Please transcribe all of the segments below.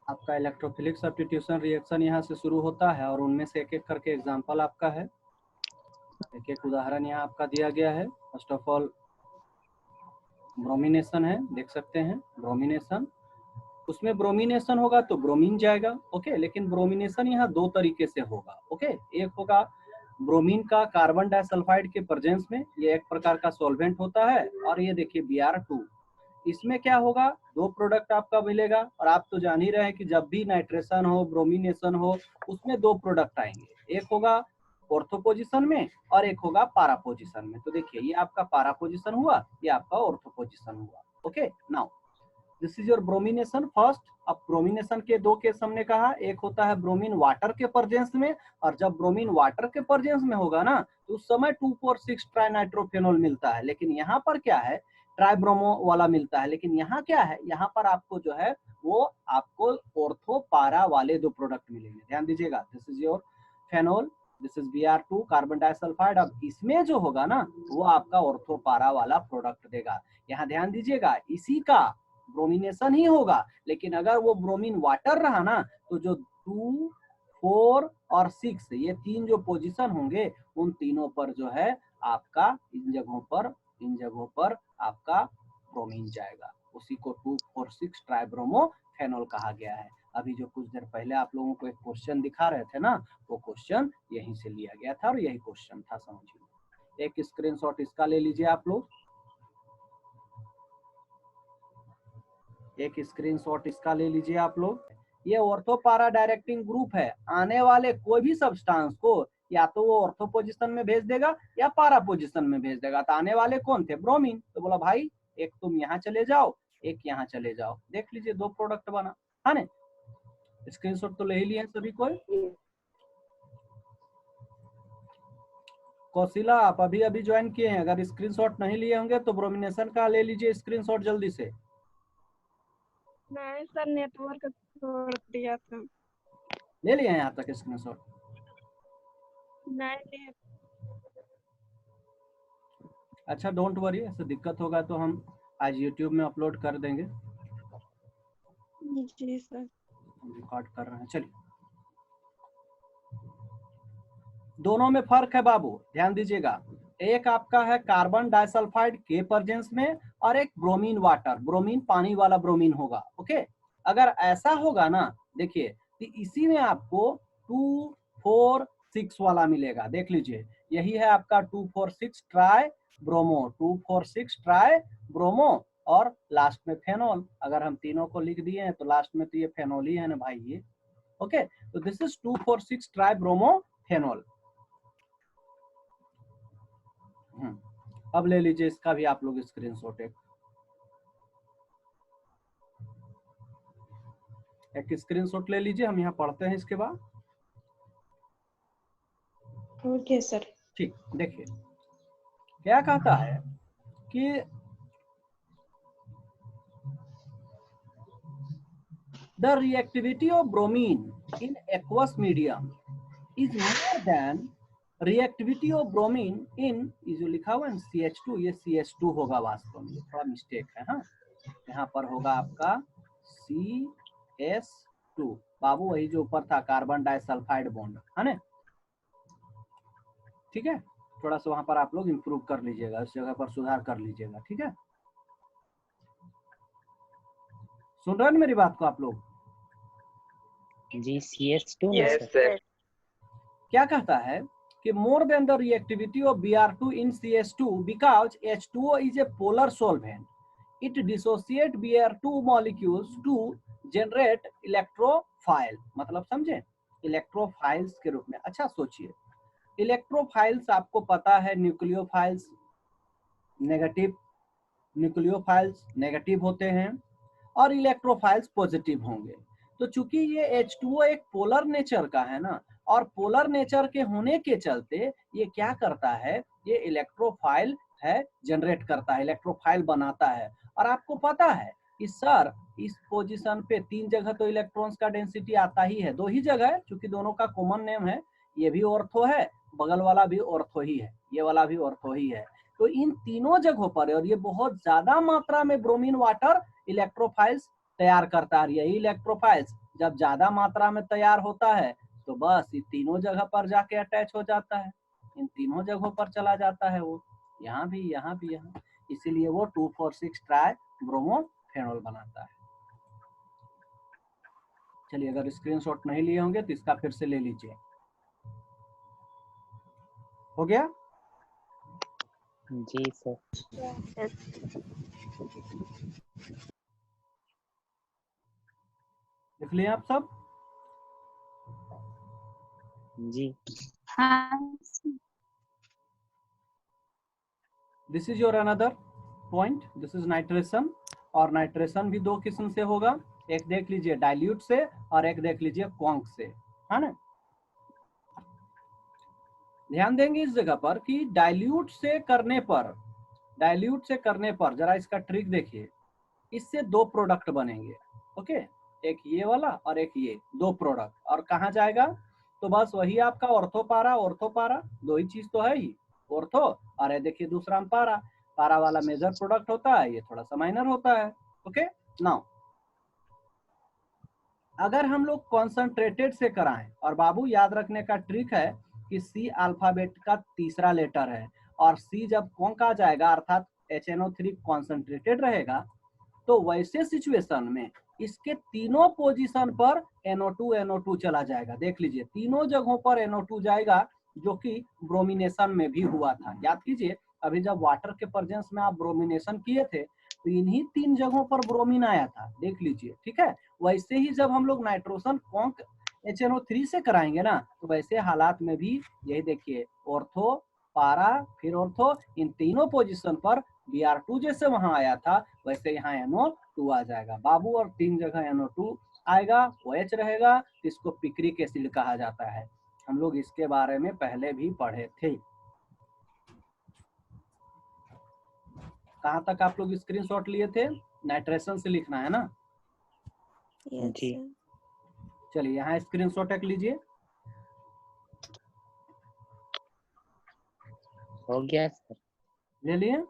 आपका electrophilic substitution reaction यहाँ से शुरू होता है और उनमें से एक एक करके एग्जांपल आपका है, एक एक उदाहरण यहाँ आपका दिया गया है। फर्स्ट ऑफ ऑल ब्रोमिनेशन है, देख सकते हैं ब्रोमिनेशन, उसमें ब्रोमिनेशन होगा तो ब्रोमीन जाएगा, ओके। लेकिन ब्रोमिनेशन यहाँ दो तरीके से होगा, ओके। एक होगा ब्रोमीन का कार्बन डाइसल्फाइड के प्रेजेंस में, ये एक प्रकार का सॉल्वेंट होता है। और ये देखिए Br2, इसमें क्या होगा, दो प्रोडक्ट आपका मिलेगा। और आप तो जान ही रहे हैं कि जब भी नाइट्रेशन हो, ब्रोमिनेशन हो, उसमें दो प्रोडक्ट आएंगे, एक होगा ऑर्थो पोजीशन में और एक होगा पारा पोजीशन में। तो देखिए ये आपका पारा पोजीशन हुआ, ये आपका ऑर्थो पोजीशन हुआ, okay. Now this is your bromination first. अब ब्रोमिनेशन के दो केस हमने कहा, एक होता है ब्रोमीन वाटर के प्रेजेंस में, और जब ब्रोमीन वाटर के प्रेजेंस में होगा ना तो उस समय 2,4,6 ट्राइनाइट्रोफेनॉल मिलता है। लेकिन यहाँ पर क्या है, ट्राइब्रोमो वाला मिलता है। लेकिन यहाँ क्या है, यहाँ पर आपको जो है वो आपको ऑर्थो पारा वाले दो प्रोडक्ट मिलेंगे, ध्यान दीजिएगा। This is your phenol, this is Br2 carbon disulphide. अब इसमें जो होगा ना वो आपका ऑर्थो पारा वाला प्रोडक्ट देगा। यहाँ ध्यान दीजिएगा, इसी का ब्रोमिनेशन ही होगा। लेकिन अगर वो ब्रोमीन वाटर रहा ना तो जो 2, 4 और 6 ये तीन जो पोजीशन होंगे उन तीनों पर जो है आपका इन जगहों पर आपका ब्रोमीन जाएगा। उसी को 2,4,6 ट्राइब्रोमो फेनॉल कहा गया है। अभी जो कुछ देर पहले आप लोगों को एक क्वेश्चन दिखा रहे थे ना, वो क्वेश्चन यहीं से लिया गया था और यही क्वेश्चन था, समझिए। एक स्क्रीनशॉट इसका ले लीजिए आप लोग, एक स्क्रीनशॉट इसका ले लीजिए आप लोग। ये ऑर्थो पारा डायरेक्टिंग ग्रुप है, आने वाले कोई भी सब्सटेंस को या तो वो ऑर्थो पोजीशन में भेज देगा या पारा पोजीशन में भेज देगा। तो आने वाले कौन थे, ब्रोमीन। तो बोला भाई एक तुम यहाँ चले जाओ, एक यहाँ चले जाओ, देख लीजिए दो प्रोडक्ट बना, है ना। स्क्रीनशॉट तो ले ही लिए सभी कोई। कौशिला आप अभी अभी ज्वाइन किए हैं, अगर स्क्रीनशॉट नहीं लिए होंगे तो ब्रोमिनेशन का ले लीजिए स्क्रीनशॉट जल्दी से। नहीं सर, नेटवर्क छोड़ दिया था। ले लिए हैं यहाँ तक स्क्रीनशॉट? नहीं। अच्छा डोंट वरी, ऐसे दिक्कत होगा तो हम आज यूट्यूब में अपलोड कर देंगे, जी सर। रिकॉर्ड कर रहे हैं। चलिए, दोनों में फर्क है बाबू, ध्यान दीजिएगा। एक आपका है कार्बन डाइसल्फाइड के प्रेजेंस में और एक ब्रोमीन वाटर, ब्रोमीन पानी वाला ब्रोमीन होगा, ओके। अगर ऐसा होगा ना, देखिए तो इसी में आपको 2, 4, 6 वाला मिलेगा, देख लीजिए यही है आपका 2,4,6 ट्राई ब्रोमो, 2,4,6 ट्राई ब्रोमो। और लास्ट में फेनॉल, अगर हम तीनों को लिख दिए हैं तो लास्ट में तो ये फेनॉल ही है ना भाई ये, ओके। तो this is 2,4,6 try bromo phenol. अब ले लीजिए इसका भी आप लोग स्क्रीनशॉट, एक स्क्रीनशॉट ले लीजिए, हम यहाँ पढ़ते हैं इसके बाद। Okay sir. ठीक, देखिए क्या कहता है कि the reactivity of bromine in aqueous medium is more than reactivity of bromine in, ये जो लिखा हुआ है CH2, ये CH2 होगा वास्तव में, थोड़ा मिस्टेक है। हाँ, यहाँ पर होगा आपका CH2 बाबू, वही जो ऊपर था कार्बन डाइसल्फाइड बॉन्ड, है ना। ठीक है, थोड़ा सा वहां पर आप लोग इंप्रूव कर लीजिएगा, इस जगह पर सुधार कर लीजिएगा, ठीक है। सुन रहे हैं मेरी बात को आप लोग? जी CH2 यस सर। क्या कहता है कि more than the reactivity of Br2 in CH2 because H2O is a polar solvent, it dissociate Br2 molecules to generate electrophile, मतलब समझे, इलेक्ट्रोफाइल्स के रूप में। अच्छा सोचिए, इलेक्ट्रोफाइल्स आपको पता है न्यूक्लियोफाइल्स नेगेटिव, न्यूक्लियोफाइल्स नेगेटिव होते हैं और इलेक्ट्रोफाइल्स पॉजिटिव होंगे। तो चूंकि ये H2O एक पोलर नेचर का है ना, और पोलर नेचर के होने के चलते ये क्या करता है, ये इलेक्ट्रोफाइल है जनरेट करता है, इलेक्ट्रोफाइल बनाता है। और आपको पता है कि सर इस पोजीशन पे 3 जगह तो इलेक्ट्रॉन्स का डेंसिटी आता ही है, 2 ही जगह है, क्योंकि दोनों का कॉमन नेम है, ये भी ऑर्थो है, बगल वाला भी ऑर्थो ही है, ये वाला भी ऑर्थो ही है। तो इन तीनों जगहों पर, और ये बहुत ज्यादा मात्रा में ब्रोमीन वाटर इलेक्ट्रोफाइल्स तैयार करता है। यही इलेक्ट्रोफाइल्स जब ज्यादा मात्रा में तैयार होता है तो बस ये तीनों जगह पर जाके अटैच हो जाता है, इन तीनों जगहों पर चला जाता है वो, यहाँ भी यहाँ भी यहाँ, इसीलिए वो 2,4,6 ट्राई ब्रोमोफेनॉल बनाता है। चलिए, अगर स्क्रीनशॉट नहीं लिए होंगे तो इसका फिर से ले लीजिए। हो गया? जी सर। लिख लिए आप सब? जी। हाँ this is your another point, this is nitration. और नाइट्रेशन भी दो किस्म से होगा, एक देख लीजिए डाइल्यूट से और एक देख लीजिए क्वांक से, है ना। ध्यान देंगे इस जगह पर कि डाइल्यूट से करने पर जरा इसका ट्रिक देखिए, इससे दो प्रोडक्ट बनेंगे, ओके, एक ये वाला और एक ये, दो प्रोडक्ट, और कहाँ जाएगा तो बस वही आपका ऑर्थो-पारा, दो ही चीज तो है ही, ऑर्थो, और ये देखिए दूसरा में पारा वाला मेजर प्रोडक्ट होता है, ये थोड़ा सा माइनर होता है, ओके। नाउ अगर हम लोग कॉन्सेंट्रेटेड से कराएं, और बाबू याद रखने का ट्रिक है कि सी अल्फाबेट का तीसरा लेटर है, और सी जब कौन आ जाएगा अर्थात HNO3 कॉन्सेंट्रेटेड रहेगा, तो वैसे सिचुएशन में इसके तीनों पोजीशन पर NO2 चला जाएगा। देख लीजिए तीनों जगहों पर NO2 जाएगा, जो कि ब्रोमिनेशन में भी हुआ था। याद कीजिए अभी जब वाटर के प्रेजेंस में आप ब्रोमिनेशन किए थे तो इन्हीं तीन जगहों पर ब्रोमीन आया था, देख लीजिए, ठीक है। वैसे ही जब हम लोग नाइट्रोजन कॉन्क HNO3 से कराएंगे ना, तो वैसे हालात में भी यही देखिए, ऑर्थो, पारा, फिर ऑर्थो, इन तीनों पोजीशन पर Br2 जैसे वहां आया था वैसे यहाँ NO2 आ जाएगा बाबू, और तीन जगह NO2 आएगा, OH रहेगा, इसको पिक्रिक एसिड कहा जाता है। हम लोग इसके बारे में पहले भी पढ़े थे। कहाँ तक आप लोग स्क्रीनशॉट लिए थे? नाइट्रेशन से लिखना है ना? जी। चलिए यहाँ स्क्रीनशॉट एक लीजिए। हो गया सर। ले लिए?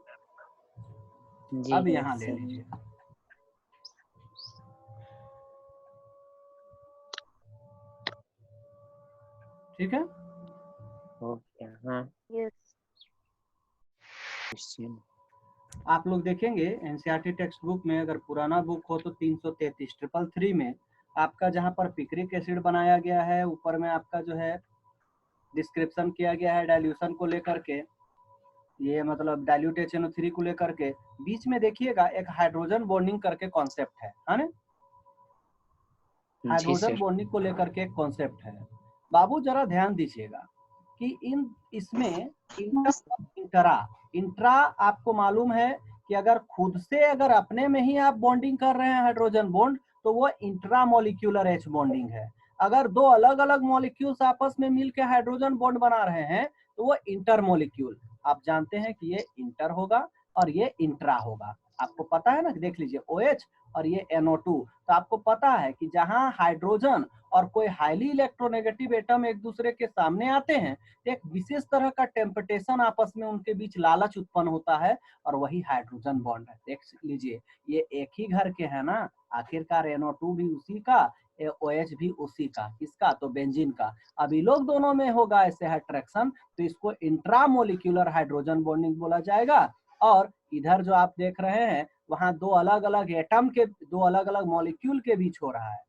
जी। अब यहाँ ले लीजिए। ठीक है? हो गया। हाँ। आप लोग देखेंगे एनसीईआरटी टेक्स्ट बुक में, अगर पुराना बुक हो तो 333 333 में आपका जहाँ पर पिक्रिक एसिड बनाया गया है, ऊपर में आपका जो है डिस्क्रिप्शन किया गया है डाइल्यूशन को लेकर के, ये मतलब डाइल्यूट HNO3 को लेकर के, बीच में देखिएगा एक हाइड्रोजन बॉन्डिंग करके कॉन्सेप्ट है ना? हाइड्रोजन बॉन्डिंग को लेकर के एक कॉन्सेप्ट है। बाबू जरा ध्यान दीजिएगा कि इसमें इंट्रा आपको मालूम है कि अगर खुद से अगर अपने में ही आप बॉन्डिंग कर रहे हैं हाइड्रोजन बॉन्ड, तो वो इंट्रा मॉलिक्यूलर H बॉन्डिंग है। अगर दो अलग अलग मॉलिक्यूल्स आपस में मिलकर हाइड्रोजन बॉन्ड बना रहे हैं तो वो इंटर मॉलिक्यूल, आप जानते हैं कि ये इंटर होगा और ये इंट्रा होगा, आपको पता है ना। देख लीजिए OH और ये NO2, तो आपको पता है कि जहां हाइड्रोजन और कोई हाईली इलेक्ट्रोनेगेटिव एटम एक दूसरे के सामने आते हैं तो एक विशेष तरह का टेम्पटेशन आपस में उनके बीच लालच उत्पन्न होता है, और वही हाइड्रोजन बॉन्ड है। देख लीजिए ये एक ही घर के है ना, आखिरकार NO2 भी उसी का, OH भी उसी का, किसका? तो बेंजीन का। अब ये लोग दोनों में होगा ऐसे अट्रैक्शन, तो इसको इंट्रामोलिक्यूलर हाइड्रोजन बॉन्डिंग बोला जाएगा। और इधर जो आप देख रहे हैं वहां दो अलग अलग एटम के, दो अलग अलग मॉलिक्यूल के बीच हो रहा है।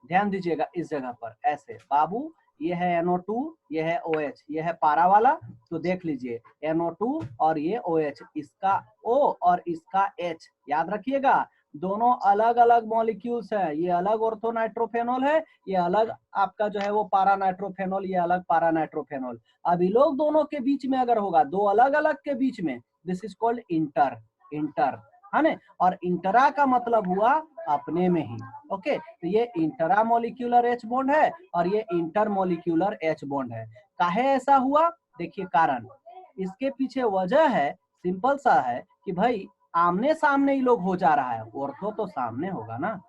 ध्यान दीजिएगा इस जगह पर ऐसे बाबू, ये है NO2, ये है OH, ये है पारा वाला, तो देख लीजिए NO2 और ये OH, इसका O और इसका H, याद रखिएगा दोनों अलग अलग मॉलिक्यूल्स है। ये अलग ऑर्थो नाइट्रोफेनॉल है, ये अलग आपका जो है वो पारा नाइट्रोफेनॉल, ये अलग पारा नाइट्रोफेनॉल। अब ये लोग दोनों के बीच में अगर होगा, दो अलग अलग के बीच में, दिस इज कॉल्ड इंटर, है ना। और इंटरा का मतलब हुआ अपने में ही, ओके। तो ये इंटरा मॉलिक्यूलर H बॉन्ड है और ये इंटर मॉलिक्यूलर H बॉन्ड है। काहे ऐसा हुआ? देखिए कारण, इसके पीछे वजह है, सिंपल सा है कि भाई आमने सामने ही लोग हो जा रहा है, ऑर्थो तो सामने होगा ना।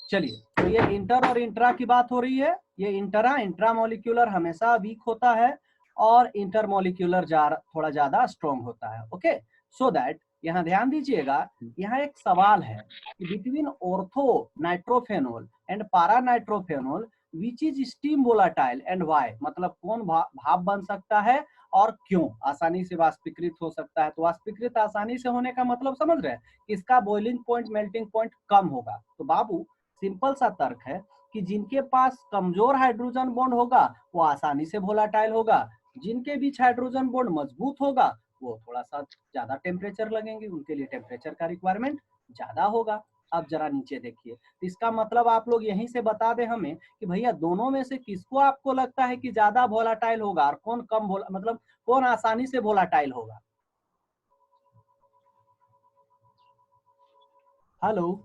चलिए, तो ये इंटर और इंट्रा की बात हो रही है। ये इंट्रा मॉलिक्यूलर हमेशा वीक होता है और इंटर मॉलिक्यूलर थोड़ा ज्यादा स्ट्रॉन्ग होता है, ओके। सो दैट यहाँ ध्यान दीजिएगा, यहाँ एक सवाल है कि between ortho nitrophenol and para nitrophenol which is steam volatile and why, मतलब कौन भाप बन सकता है और क्यों, आसानी से वाष्पीकृत हो सकता है। तो वाष्पीकृत आसानी से होने का मतलब समझ रहे हैं, इसका बॉइलिंग पॉइंट मेल्टिंग पॉइंट कम होगा। तो बाबू सिंपल सा तर्क है कि जिनके पास कमजोर हाइड्रोजन बॉन्ड होगा वो आसानी से वोलाटाइल होगा, जिनके बीच हाइड्रोजन बॉन्ड मजबूत होगा वो थोड़ा सा ज्यादा टेम्परेचर लगेंगे, उनके लिए टेम्परेचर का रिक्वायरमेंट ज्यादा होगा। अब जरा नीचे देखिए, तो इसका मतलब आप लोग यहीं से बता दें हमें कि भैया दोनों में से किसको आपको लगता है कि ज्यादा वोलाटाइल होगा और कौन कम मतलब कौन आसानी से वोलाटाइल होगा। हेलो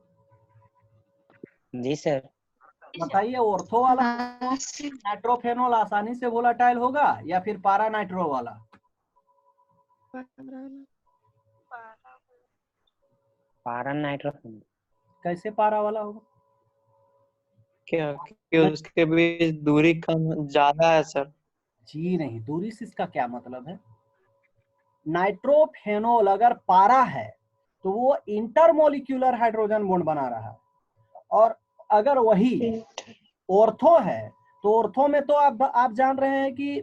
जी सर। बताइए, ऑर्थो वाला नाइट्रोफेनॉल आसानी से वोलाटाइल होगा या फिर पारा नाइट्रो वाला? पारा नाइट्रोफेनॉल। कैसे पारा वाला होगा? क्या कि उसके बीच दूरी कम ज्यादा है सर? जी नहीं, दूरी से इसका क्या मतलब है? नाइट्रोफेनॉल अगर पारा है तो वो इंटरमोलिक्यूलर हाइड्रोजन बॉन्ड बना रहा है, और अगर वही ऑर्थो है तो ऑर्थो में तो आप जान रहे हैं कि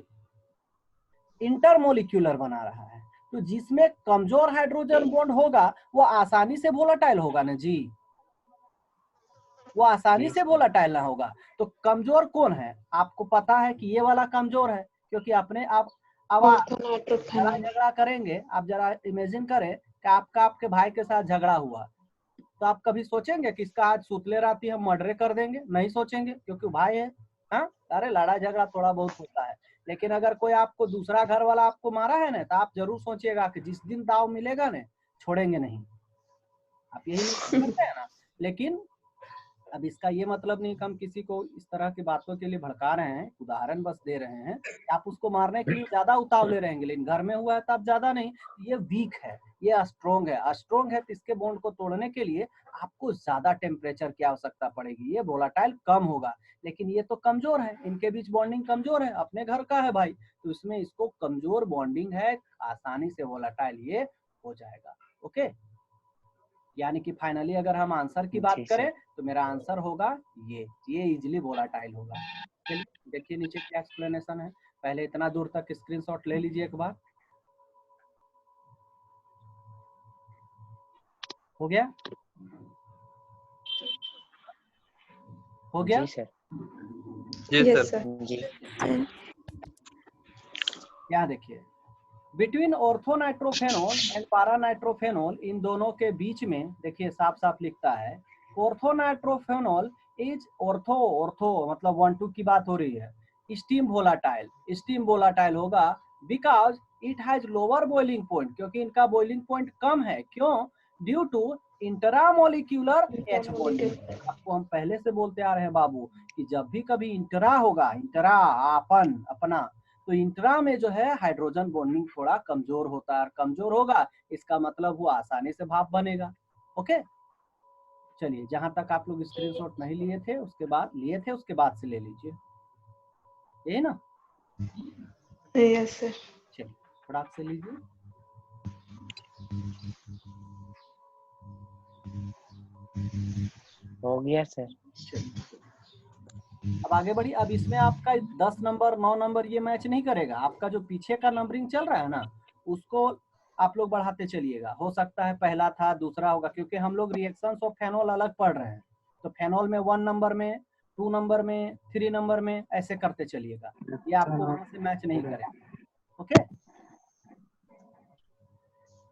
इंटरमोलिक्यूलर बना रहा है। तो जिसमें कमजोर हाइड्रोजन बॉन्ड होगा वो आसानी से वोलाटाइल होगा ना जी, वो आसानी से वोलाटाइल ना होगा। तो कमजोर कौन है? आपको पता है कि ये वाला कमजोर है, क्योंकि अपने आप अब झगड़ा करेंगे, आप जरा इमेजिन करें कि आपके भाई के साथ झगड़ा हुआ, तो आप कभी सोचेंगे कि इसका आज सुतले राती हम मर्डर कर देंगे? नहीं सोचेंगे, क्योंकि भाई है। हाँ, अरे लड़ाई झगड़ा थोड़ा बहुत होता है, लेकिन अगर कोई आपको दूसरा घर वाला आपको मारा है ना, तो आप जरूर सोचिएगा कि जिस दिन दाव मिलेगा ना छोड़ेंगे नहीं, आप यही करते हैं ना। लेकिन अब इसका ये मतलब नहीं कि हम किसी को इस तरह की बातों के लिए भड़का रहे हैं, उदाहरण बस दे रहे हैं कि आप उसको मारने के लिए ज्यादा उतावले रहेंगे, लेकिन घर में हुआ है तो आप ज्यादा नहीं। ये वीक है, ये स्ट्रोंग है। स्ट्रोंग है तो इसके बॉन्ड को तोड़ने के लिए आपको ज्यादा टेम्परेचर की आवश्यकता पड़ेगी, ये वोलाटाइल कम होगा। लेकिन ये तो कमजोर है, इनके बीच बॉन्डिंग कमजोर है, अपने घर का है भाई, तो इसमें इसको कमजोर बॉन्डिंग है, आसानी से वोलाटाइल ये हो जाएगा। ओके, यानी कि फाइनली अगर हम आंसर की बात करें तो मेरा आंसर होगा ये इजिली वोलाटाइल होगा। चलिए देखिए नीचे क्या एक्सप्लेनेशन है, पहले इतना दूर तक स्क्रीनशॉट ले लीजिए एक बार। हो गया? हो गया? जी सर। जी सर। जी। यहाँ देखिए, बिटवीन ऑर्थोनाइट्रोफेनॉल एंड पारानाइट्रोफेनॉल, इन दोनों के बीच में देखिए साफ साफ लिखता है ऑर्थोनाइट्रोफेनॉल इज ऑर्थो मतलब 1-2 की बात हो रही है, स्टीम वोलाटाइल होगा because it has lower boiling point, क्योंकि इनका बॉइलिंग पॉइंट कम है। क्यों? Due to intramolecular H bonding. आपको हम पहले से बोलते आ रहे हैं बाबू कि जब भी कभी इंट्रा होगा, इंट्रा अपना, तो इंट्रा में जो है हाइड्रोजन बॉन्डिंग थोड़ा कमजोर होता है, और कमजोर होगा इसका मतलब वो आसानी से भाप बनेगा। ओके, चलिए जहां तक आप लोग स्क्रीनशॉट नहीं लिए थे उसके बाद से ले लीजिए, यही ना? Yes sir. चलिए फटाक से लीजिए। हो गया सर। अब आगे बढ़ी। अब इसमें आपका 10 नंबर 9 नंबर ये मैच नहीं करेगा, आपका जो पीछे का नंबरिंग चल रहा है ना उसको आप लोग बढ़ाते चलिएगा। हो सकता है पहला था दूसरा होगा, क्योंकि हम लोग रिएक्शंस ऑफ फेनॉल अलग पढ़ रहे हैं, तो फेनॉल में 1 नंबर में, 2 नंबर में, 3 नंबर में ऐसे करते चलिएगा, ये आपको वहां से मैच नहीं करेगा। ओके,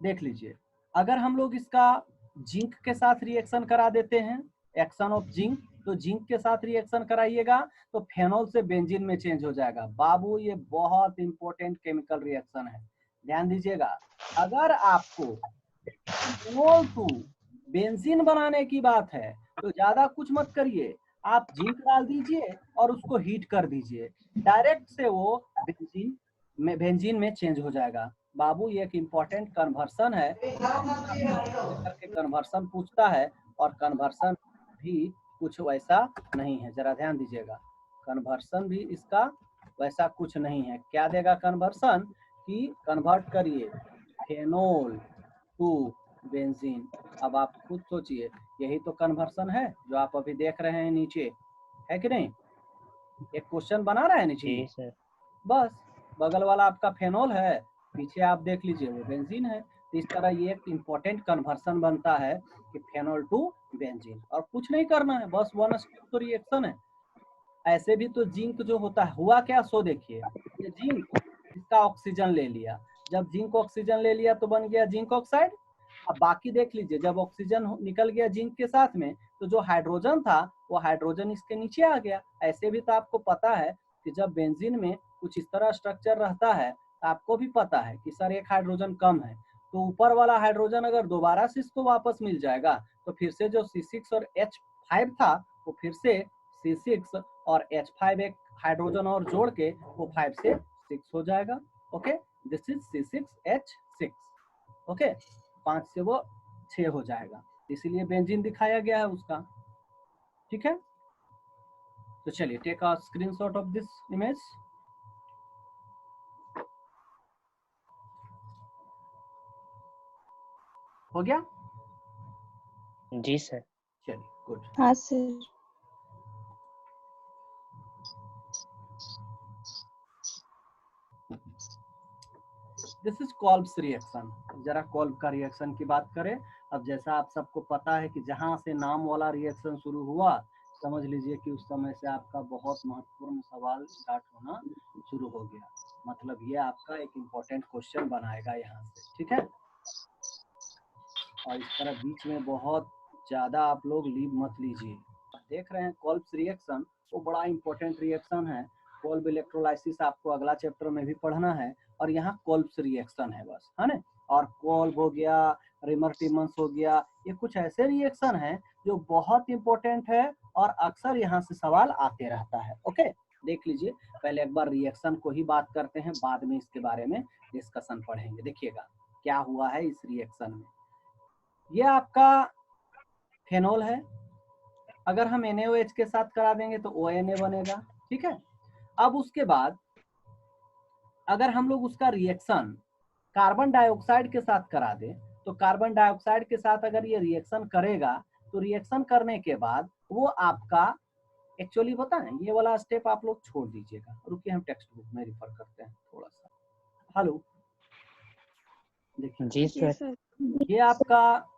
देख लीजिए, अगर हम लोग इसका जिंक के साथ रिएक्शन करा देते हैं, एक्शन ऑफ जिंक, तो जिंक के साथ रिएक्शन कराइएगा तो फेनॉल से बेंजीन में चेंज हो जाएगा। बाबू ये बहुत इंपॉर्टेंट केमिकल रिएक्शन है, ध्यान दीजिएगा। अगर आपको फेनॉल टू बेंजीन बनाने की बात है तो ज्यादा कुछ मत करिए, आप जिंक डाल दीजिए और उसको हीट कर दीजिए, डायरेक्ट से वो बेंजीन में चेंज हो जाएगा। बाबू ये एक इम्पोर्टेंट कन्वर्सन है, करके कन्वर्सन पूछता है, और कन्वर्सन भी कुछ वैसा नहीं है, जरा ध्यान दीजिएगा। कन्वर्सन भी इसका वैसा कुछ नहीं है। क्या देगा कन्वर्सन? कि कन्वर्ट करिए फेनॉल टू बेंजीन। अब आप खुद सोचिए, यही तो कन्वर्सन है जो आप अभी देख रहे हैं नीचे, है कि नहीं? एक क्वेश्चन बना रहा है नीचे, जी सर। बस बगल वाला आपका फेनोल है, पीछे आप देख लीजिए वो बेंजीन है। तो इस तरह ये एक इम्पोर्टेंट कन्वर्सन बनता है कि फेनोल टू बेंजीन, और कुछ नहीं करना है, बस वन स्टेप तो रिएक्शन है। ऐसे भी तो जिंक जो होता है, हुआ क्या सो देखिए, ये जिंक इसका ऑक्सीजन ले लिया, जब जिंक ऑक्सीजन ले लिया तो बन गया जिंक ऑक्साइड। अब बाकी देख लीजिए, जब ऑक्सीजन निकल गया जिंक के साथ में, तो जो हाइड्रोजन था वो हाइड्रोजन इसके नीचे आ गया। ऐसे भी तो आपको पता है कि जब बेंजीन में कुछ इस तरह स्ट्रक्चर रहता है, तो आपको भी पता है कि सर एक हाइड्रोजन कम है, तो ऊपर वाला हाइड्रोजन अगर दोबारा से इसको वापस मिल जाएगा, तो फिर से जो C6 और H5 था वो फिर से C6 और H5 एक हाइड्रोजन और जोड़ के वो 5 से 6 हो जाएगा। Okay, this is C6H6। Okay, 5 से वो 6 हो जाएगा, इसीलिए बेंजीन दिखाया गया है उसका। ठीक है, तो चलिए take a screenshot of this image. हो गया? जी सर। चलिए गुड। हाँ sir. This is Kolbe's reaction. जरा कॉल्ब का रिएक्शन की बात करें। अब जैसा आप सबको पता है कि जहां से नाम वाला रिएक्शन शुरू हुआ, समझ लीजिए कि उस समय से आपका बहुत महत्वपूर्ण सवाल स्टार्ट होना शुरू हो गया। मतलब ये आपका एक इम्पोर्टेंट क्वेश्चन बनाएगा यहाँ से, ठीक है? और इस तरह बीच में बहुत ज्यादा आप लोग लीव मत लीजिए। देख रहे हैं कॉल्ब्स रिएक्शन, वो बड़ा इंपॉर्टेंट रिएक्शन है। कॉल्ब इलेक्ट्रोलाइसिस आपको अगला चैप्टर में भी पढ़ना है, और यहाँ कॉल्ब्स रिएक्शन है बस, है ना? और कॉल्ब हो गया, रिमर-टिमन्स हो गया, ये कुछ ऐसे रिएक्शन हैं जो बहुत इंपॉर्टेंट है और अक्सर यहाँ से सवाल आते रहता है। ओके, देख लीजिए, पहले एक बार रिएक्शन को ही बात करते हैं, बाद में इसके बारे में डिस्कशन पढ़ेंगे। देखिएगा क्या हुआ है इस रिएक्शन में। ये आपका फेनोल है, अगर हम NaOH के साथ करा देंगे तो ONA बनेगा, ठीक है? अब उसके बाद अगर हम लोग उसका रिएक्शन कार्बन डाइऑक्साइड के साथ करा दें, तो कार्बन डाइऑक्साइड के साथ अगर ये रिएक्शन करेगा, तो रिएक्शन करने के बाद वो आपका एक्चुअली पता है, ये वाला स्टेप आप लोग छोड़ दीजिएगा, रुकिए हम टेक्स्ट बुक में रिफर करते हैं थोड़ा सा। हेलो, देखिए जी सर। ये आपका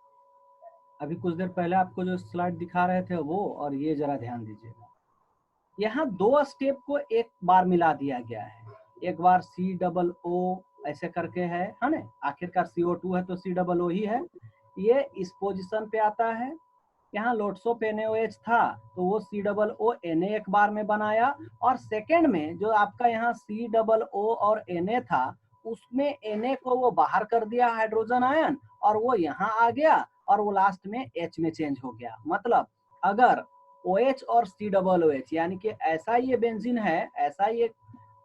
अभी कुछ देर पहले आपको जो स्लाइड दिखा रहे थे वो, और ये जरा ध्यान दीजिएगा, यहाँ दो स्टेप को एक बार मिला दिया गया है। एक बार COO ऐसे करके है ना, आखिरकार CO2 है तो COO ही है, ये इस पोजीशन पे आता है। यहाँ लोट्स ऑफ NaOH था तो वो COO एक बार में बनाया, और सेकेंड में जो आपका यहाँ COO और Na था, उसमें Na को वो बाहर कर दिया हाइड्रोजन आयन, और वो यहाँ आ गया, और वो लास्ट में H में चेंज हो गया। मतलब अगर OH और COOH यानी कि ऐसा ये बेंजीन है, ऐसा ये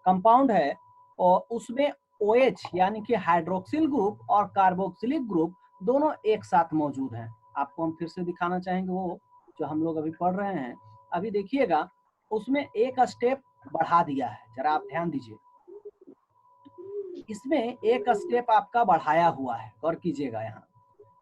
कंपाउंड है, और उसमें OH यानी कि हाइड्रोक्सिल ग्रुप और कार्बोक्सिलिक ग्रुप दोनों एक साथ मौजूद हैं। आपको हम फिर से दिखाना चाहेंगे वो जो हम लोग अभी पढ़ रहे हैं। अभी देखिएगा उसमें एक स्टेप बढ़ा दिया है, जरा आप ध्यान दीजिए, इसमें एक स्टेप आपका बढ़ाया हुआ है, गौर कीजिएगा, यहाँ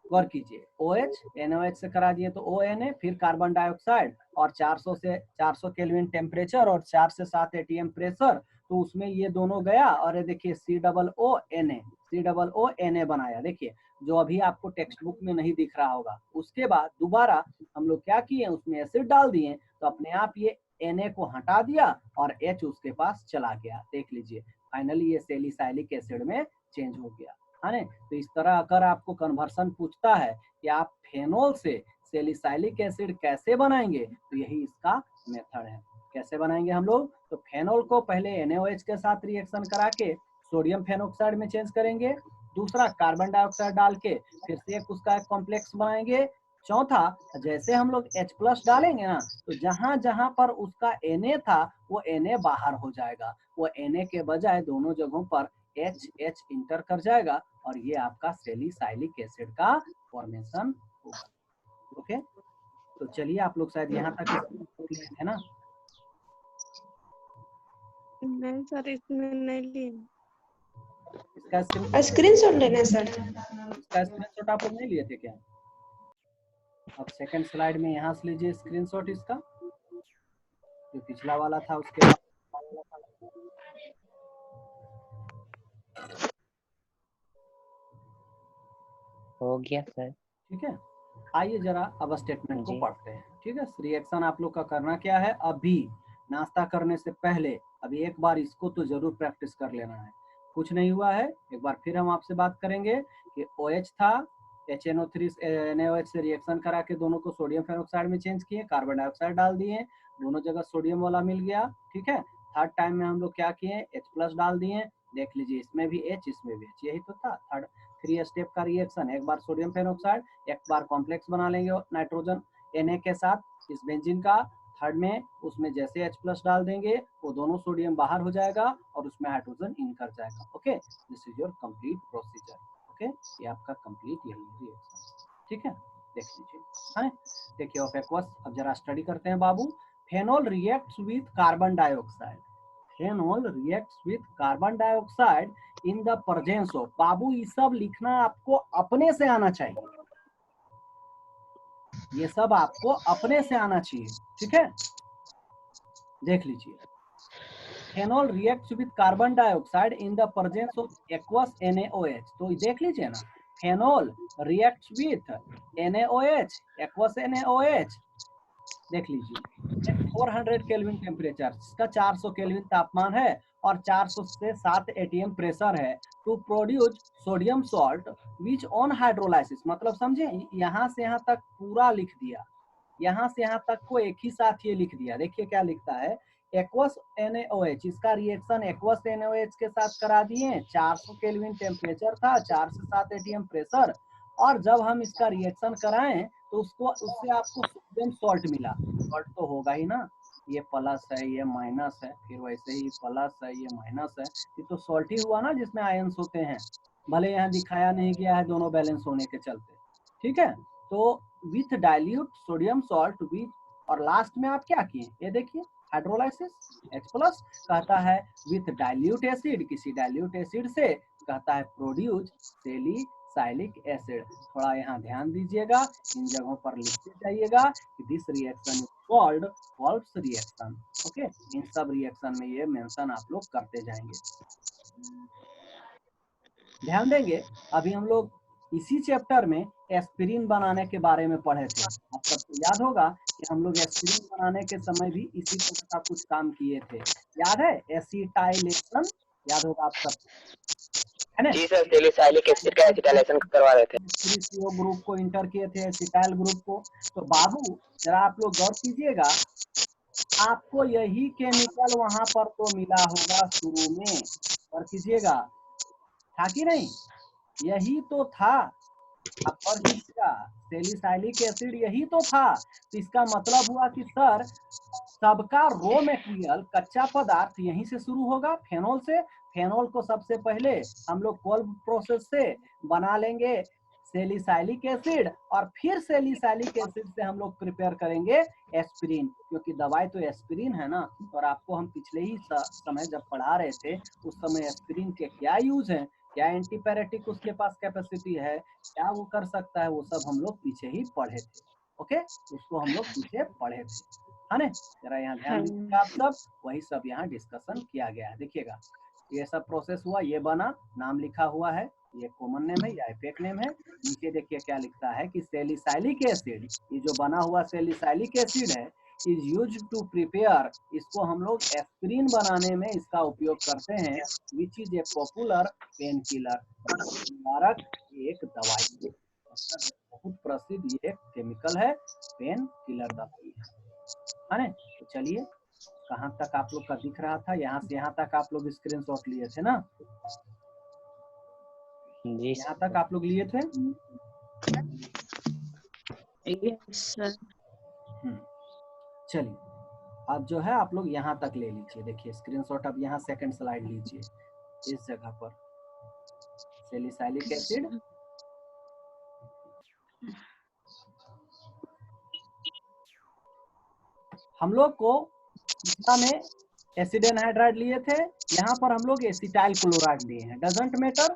गौर कीजिए। OH NaOH से करा दिए तो ONA, फिर कार्बन डाइऑक्साइड, और 400 केल्विन टेम्परेचर और 4 से 7 ATM प्रेशर, तो उसमें ये दोनों गया, और ये देखिए COONA बनाया। देखिए जो अभी आपको टेक्स्ट बुक में नहीं दिख रहा होगा। उसके बाद दोबारा हम लोग क्या किए, उसमें एसिड डाल दिए, तो अपने आप ये Na को हटा दिया और H उसके पास चला गया। देख लीजिए फाइनली ये सैलिसाइलिक एसिड में चेंज हो गया, है ना? तो इस तरह अगर आपको कन्वर्सन पूछता है कि आप फेनोल से सैलिसाइलिक एसिड कैसे बनाएंगे, तो यही इसका मेथड है। कैसे बनाएंगे हम लोग, तो फेनोल को पहले NaOH के साथ रिएक्शन करा के सोडियम फेनोक्साइड में चेंज करेंगे, दूसरा कार्बन डाइऑक्साइड डाल के फिर से एक उसका एक कॉम्प्लेक्स बनाएंगे, चौथा जैसे हम लोग H+ डालेंगे ना, तो जहां जहां पर उसका Na था वो Na बाहर हो जाएगा, वो Na के बजाय दोनों जगहों पर H इंटर कर जाएगा, और ये आपका सैलिसाइलिक एसिड का फॉर्मेशन होगा। ओके, तो चलिए आप लोग शायद यहाँ तक क्लियर है ना? नहीं सर, इसमें नहीं लिए। इसका स्क्रीनशॉट लेना है सर। इसका स्क्रीनशॉट आप लोग नहीं लिए थे क्या? अब सेकंड स्लाइड में यहाँ से लीजिए स्क्रीनशॉट इसका, जो पिछला वाला था उसके बाद। हो गया सर। ठीक है, आइए जरा अब स्टेटमेंट को जी। पढ़ते हैं। ठीक है, रिएक्शन आप लोग का करना क्या है, अभी नाश्ता करने से पहले अभी एक बार इसको तो जरूर प्रैक्टिस कर लेना है। कुछ नहीं हुआ है, एक बार फिर हम आपसे बात करेंगे कि OH था, HNO3 NaOH से रिएक्शन करा के दोनों को सोडियम फेनोक्साइड में चेंज किए, कार्बन डाइऑक्साइड डाल दिए, दोनों जगह सोडियम वाला मिल गया। ठीक है, थर्ड टाइम में हम लोग क्या किए, H+ डाल दिए। देख लीजिए, इसमें भी H, इसमें भी H, यही तो था थर्ड 3 स्टेप का रिएक्शन। एक बार सोडियम फेनोक्साइड, एक बार कॉम्प्लेक्स बना लेंगे नाइट्रोजन Na के साथ इस बेंजीन का। थर्ड में उसमें जैसे H+ डाल देंगे वो दोनों सोडियम बाहर हो जाएगा और उसमें हाइड्रोजन इन कर जाएगा। Okay, this is your complete procedure. Okay, ये आपका कंप्लीट यही है रिएक्शन। ठीक है, देख लीजिए। है, देखिए ऑफ एक्वस। अब जरा स्टडी करते हैं बाबू। Phenol reacts with carbon dioxide, phenol reacts with carbon dioxide in the presence of. बाबू ये सब लिखना आपको अपने से आना चाहिए, ये सब आपको अपने से आना चाहिए। ठीक है, देख लीजिए। Phenol reacts with carbon dioxide in the presence of aqueous NaOH। तो देख लीजिए ना, phenol reacts with NaOH, aqueous NaOH। देख लीजिए 400 केल्विन टेम्परेचर, इसका 400 केल्विन तापमान है और 400 से 7 ATM प्रेशर है। To produce sodium salt which on hydrolysis, मतलब समझे, यहाँ से यहाँ तक पूरा लिख दिया, यहाँ से यहाँ तक को एक ही साथ ये लिख दिया। देखिए क्या लिखता है, एक्वस NaOH, इसका रिएक्शन एक्वस NaOH के साथ करा दिए। 400 केल्विन टेम्परेचर था, 4 से 7 ATM प्रेशर, और जब हम इसका रिएक्शन कराएं तो उससे आपको सोडियम सॉल्ट मिला। सॉल्ट तो होगा ही ना, ये प्लस है ये माइनस है, फिर वैसे ही प्लस है ये माइनस है, ये तो सॉल्ट ही हुआ ना जिसमें आयंस होते हैं, भले यहाँ दिखाया नहीं गया है दोनों बैलेंस होने के चलते। ठीक है, तो with dilute sodium salt with, और लास्ट में आप क्या किए, ये देखिए हाइड्रोलाइसिस H+ कहता है विथ डाइल्यूट एसिड, किसी डाइल्यूट एसिड से कहता है प्रोड्यूस सैलिसाइलिक एसिड। थोड़ा यहाँ ध्यान दीजिएगा, इन जगहों पर लिखते जाइएगा कि this reaction is called Wolff's reaction. Okay, इन सब रिएक्शन में ये मेंशन आप लोग करते जाएंगे। ध्यान देंगे, अभी हम लोग इसी चैप्टर में एस्पिरिन बनाने के बारे में पढ़े थे। आप सबको याद होगा कि हम लोग एस्पिरिन बनाने के समय भी इसी तरह का कुछ काम किए थे, याद है, एसिटाइलेशन, याद होगा आप सब, है ना? जी सर, सैलिसाइलिक एसिड का एसिटाइलेशन करवा रहे थे। CO ग्रुप को इंटर किए थे एसिटाइल ग्रुप को। तो बाबू जरा आप लोग गौर कीजिएगा, आपको यही केमिकल वहां पर तो मिला होगा शुरू में, गौर कीजिएगा, था कि नहीं, यही तो था। आप गौर कीजिएगा, सैलिसाइलिक एसिड यही तो था। तो इसका मतलब हुआ कि सर सबका रॉ मटेरियल, कच्चा पदार्थ यहीं से शुरू होगा, फेनॉल से। फेनॉल को सबसे पहले हम लोग कोल्ब प्रोसेस से बना लेंगे सैलिसाइलिक एसिड, और फिर सैलिसाइलिक एसिड से हम लोग प्रिपेयर करेंगे एस्पिरिन, क्योंकि दवाई तो एस्पिरिन है ना। और आपको हम पिछले ही समय जब पढ़ा रहे थे उस समय एस्पिरिन के क्या यूज है, क्या एंटीपैरेटिक उसके पास कैपेसिटी है, क्या वो कर सकता है, वो सब हम लोग पीछे ही पढ़े थे। ओके, उसको हम लोग पीछे पढ़े थे, है ना? जरा यहाँ ध्यान दीजिएगा आप सब, वही सब यहाँ डिस्कशन किया गया है। देखिएगा, ये सब प्रोसेस हुआ, ये बना, नाम लिखा हुआ है, ये कॉमन नेम है या फेक नेम है। नीचे देखिए क्या लिखता है कि सैलिसाइलिक एसिड, ये जो बना हुआ सैलिसाइलिक एसिड है, इज यूज टू प्रिपेयर, इसको हम लोग एस्पिरिन बनाने में इसका उपयोग करते हैं, which is a popular pain killer, निवारक एक दवाई, बहुत प्रसिद्ध ये केमिकल है, पेन किलर दवाई है ना। तो चलिए, कहाँ तक आप लोग का दिख रहा था, यहाँ से यहाँ तक आप लोग स्क्रीनशॉट लिए थे ना, जी यहाँ तक आप लोग लिए थे। चलिए, अब जो है आप लोग यहाँ तक ले लीजिए, देखिए स्क्रीनशॉट। अब यहाँ सेकंड स्लाइड लीजिए, इस जगह पर सैलिसाइलिक एसिड, हम लोग को पिछला में एसिड एनहाइड्राइड लिए थे, यहाँ पर हम लोग एसिटाइल क्लोराइड लिए हैं। डजंट मैटर,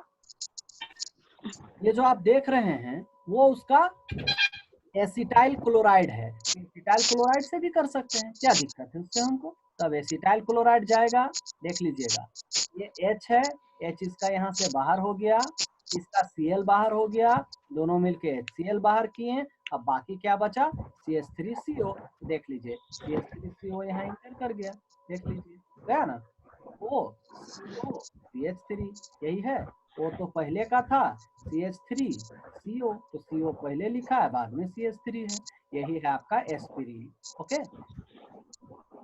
ये जो आप देख रहे हैं वो उसका एसिटाइल क्लोराइड है। एसिटाइल क्लोराइड से भी कर सकते हैं, क्या दिक्कत है उससे हमको। तब एसिटाइल क्लोराइड जाएगा, देख लीजिएगा ये H है, H इसका यहाँ से बाहर हो गया, इसका Cl बाहर हो गया, दोनों मिलके HCl बाहर किए। अब बाकी क्या बचा, CH3CO। देख लीजिए CH3CO यहाँ इंटर कर गया, देख लीजिए गया ना। O CO CH3, यही है। O तो पहले का था, CH3 CO, तो CO पहले लिखा है, बाद में CH3 है। यही है आपका एस्पिरिन। ओके,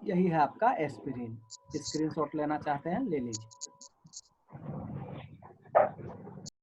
यही है आपका एस्पिरिन। स्क्रीनशॉट लेना चाहते हैं ले लीजिए।